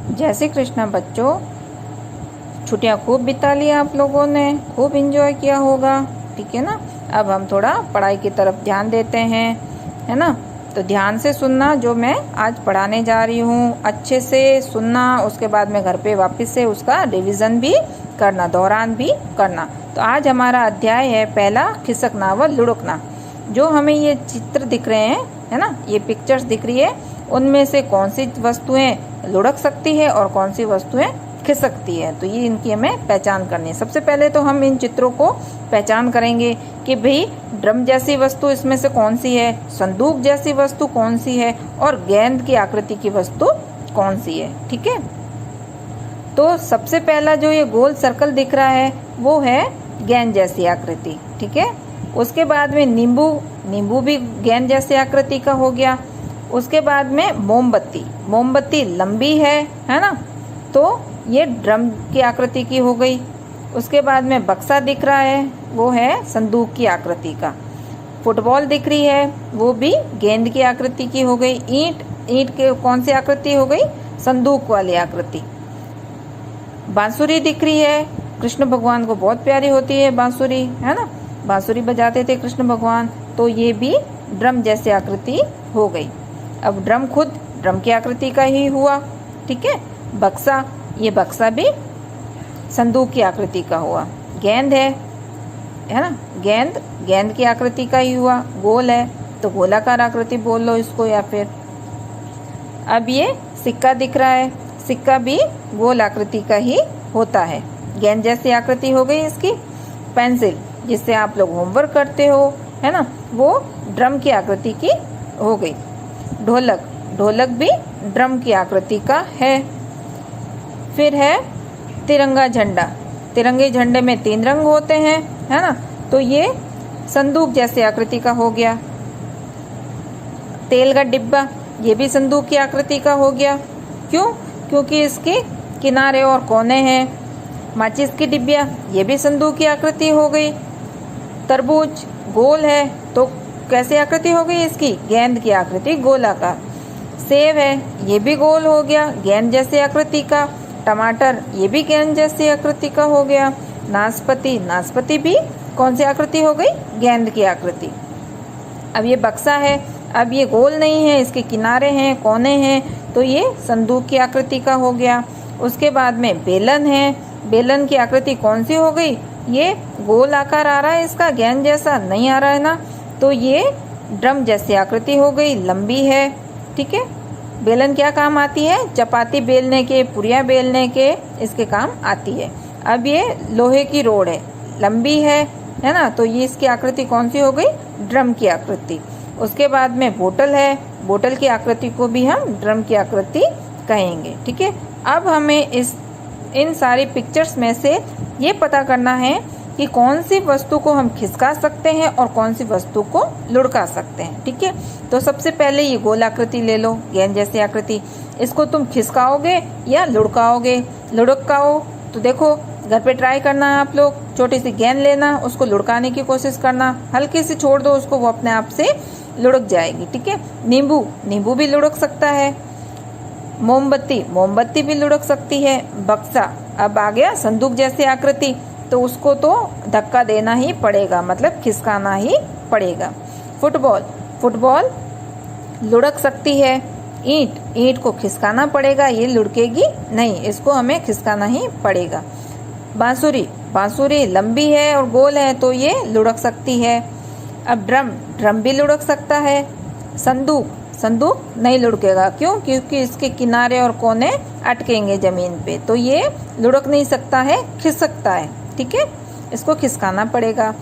जय श्री कृष्णा बच्चों। छुट्टियां खूब बिता ली आप लोगों ने, खूब एंजॉय किया होगा, ठीक है ना। अब हम थोड़ा पढ़ाई की तरफ ध्यान देते हैं, है ना। तो ध्यान से सुनना, जो मैं आज पढ़ाने जा रही हूँ अच्छे से सुनना, उसके बाद में घर पे वापस से उसका रिवीजन भी करना, दोहरान भी करना। तो आज हमारा अध्याय है पहला, खिसकना व लुढ़कना। जो हमें ये चित्र दिख रहे हैं, है ना, ये पिक्चर्स दिख रही है, उनमें से कौन सी वस्तुएं लुढ़क सकती है और कौन सी वस्तुएं खिसकती है, तो ये इनकी हमें पहचान करनी है। सबसे पहले तो हम इन चित्रों को पहचान करेंगे कि भाई ड्रम जैसी वस्तु इसमें से कौन सी है, संदूक जैसी वस्तु कौन सी है और गेंद की आकृति की वस्तु कौन सी है, ठीक है। तो सबसे पहला जो ये गोल सर्कल दिख रहा है वो है गेंद जैसी आकृति, ठीक है। उसके बाद में नींबू भी गेंद जैसी आकृति का हो गया। उसके बाद में मोमबत्ती लंबी है ना, तो ये ड्रम की आकृति की हो गई। उसके बाद में बक्सा दिख रहा है, वो है संदूक की आकृति का। फुटबॉल दिख रही है, वो भी गेंद की आकृति की हो गई। ईंट के कौन सी आकृति हो गई, संदूक वाली आकृति। बांसुरी दिख रही है, कृष्ण भगवान को बहुत प्यारी होती है बांसुरी, है ना, बांसुरी बजाते थे कृष्ण भगवान, तो ये भी ड्रम जैसी आकृति हो गई। अब ड्रम खुद ड्रम की आकृति का ही हुआ, ठीक है। बक्सा, ये बक्सा भी संदूक की आकृति का हुआ। गेंद है ना, गेंद की आकृति का ही हुआ। गोल है तो गोलाकार आकृति बोल लो इसको, या फिर अब ये सिक्का दिख रहा है, सिक्का भी गोल आकृति का ही होता है, गेंद जैसी आकृति हो गई इसकी। पेंसिल, जिससे आप लोग होमवर्क करते हो, है ना, वो ड्रम की आकृति की हो गई। ढोलक भी ड्रम की आकृति का है। फिर है तिरंगा झंडा, तिरंगे झंडे में 3 रंग होते हैं, है ना, तो ये संदूक जैसी आकृति का हो गया। तेल का डिब्बा, ये भी संदूक की आकृति का हो गया। क्यों? क्योंकि इसके किनारे और कोने हैं। माचिस की डिब्बिया, ये भी संदूक की आकृति हो गई। तरबूज गोल है तो कैसी आकृति हो गई इसकी, गेंद की आकृति, गोलाकार। सेब है, ये भी गोल हो गया, गेंद जैसी आकृति का। टमाटर, ये भी गेंद जैसी आकृति का हो गया। नाशपाती भी कौन सी आकृति हो गई, गेंद की आकृति। अब ये बक्सा है, अब ये गोल नहीं है, इसके किनारे हैं, कोने हैं, तो ये संदूक की आकृति का हो गया। उसके बाद में बेलन है, बेलन की आकृति कौन सी हो गई, ये गोल आकार आ रहा है इसका, गेंद जैसा नहीं आ रहा है ना, तो ये ड्रम जैसी आकृति हो गई, लंबी है, ठीक है। बेलन क्या काम आती है, चपाती बेलने के, पुरिया बेलने के इसके काम आती है। अब ये लोहे की रोड है, लंबी है ना, तो ये इसकी आकृति कौन सी हो गई, ड्रम की आकृति। उसके बाद में बोतल है, बोतल की आकृति को भी हम ड्रम की आकृति कहेंगे, ठीक है। अब हमें इन सारी पिक्चर्स में से ये पता करना है कि कौन सी वस्तु को हम खिसका सकते हैं और कौन सी वस्तु को लुढ़का सकते हैं, ठीक है। तो सबसे पहले ये गोल आकृति ले लो, गेंद जैसी आकृति, इसको तुम खिसकाओगे या लुढ़काओगे। लुढ़काओ तो देखो, घर पे ट्राई करना आप लोग, छोटी सी गेंद लेना, उसको लुढ़काने की कोशिश करना, हल्की सी छोड़ दो उसको, वो अपने आप से लुढ़क जाएगी, ठीक है। नींबू भी लुढ़क सकता है। मोमबत्ती भी लुढ़क सकती है। बक्सा, अब आ गया संदूक जैसी आकृति, तो उसको तो धक्का देना ही पड़ेगा, मतलब खिसकाना ही पड़ेगा। फुटबॉल लुढ़क सकती है। ईंट को खिसकाना पड़ेगा, ये लुढ़केगी नहीं, इसको हमें खिसकाना ही पड़ेगा। बांसुरी लंबी है और गोल है, तो ये लुढ़क सकती है। अब ड्रम भी लुढ़क सकता है। संदूक नहीं लुढ़केगा, क्यों? क्योंकि इसके किनारे और कोने अटकेंगे जमीन पे, तो ये लुढ़क नहीं सकता है, खिसकता है, ठीक है, इसको खिसकाना पड़ेगा।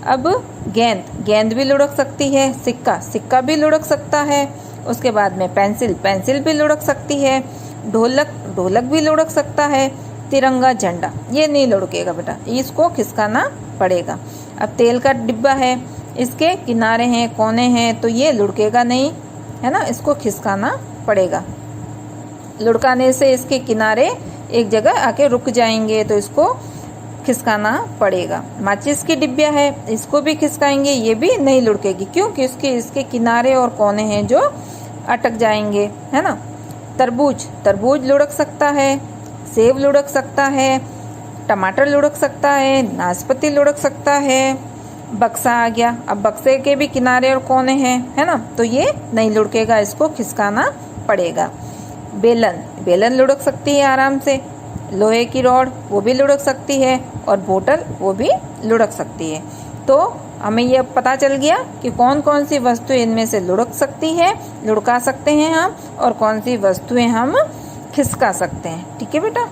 अब गेंद भी लुढ़क सकती है। सिक्का भी लुढ़क सकता है। उसके बाद में पेंसिल भी लुढ़क सकती है। ढोलक भी लुढ़क सकता है। तिरंगा झंडा, ये नहीं लुढ़केगा बेटा, इसको खिसकाना पड़ेगा। अब तेल का डिब्बा है, इसके किनारे हैं, कोने हैं, तो ये लुढ़केगा नहीं, है ना, इसको खिसकाना पड़ेगा। लुढ़काने से इसके किनारे एक जगह आके रुक जाएंगे, तो इसको खिसकाना पड़ेगा। माचिस की डिब्बिया है, इसको भी खिसकाएंगे, ये भी नहीं लुढ़केगी, क्योंकि इसके किनारे और कोने हैं जो अटक जाएंगे, है ना। तरबूज, तरबूज लुढ़क सकता है, सेब लुढ़क सकता है, टमाटर लुढ़क सकता है, नाशपाती लुढ़क सकता है। बक्सा आ गया, अब बक्से के भी किनारे और कोने हैं, है ना, तो ये नहीं लुढ़केगा, इसको खिसकाना पड़ेगा। बेलन, बेलन लुढ़क सकती है आराम से। लोहे की रॉड वो भी लुढ़क सकती है, और बोतल वो भी लुढ़क सकती है। तो हमें ये पता चल गया कि कौन कौन सी वस्तुएं इनमें से लुढ़क सकती है, लुढ़का सकते हैं हम, और कौन सी वस्तुएं हम खिसका सकते हैं। ठीक है बेटा।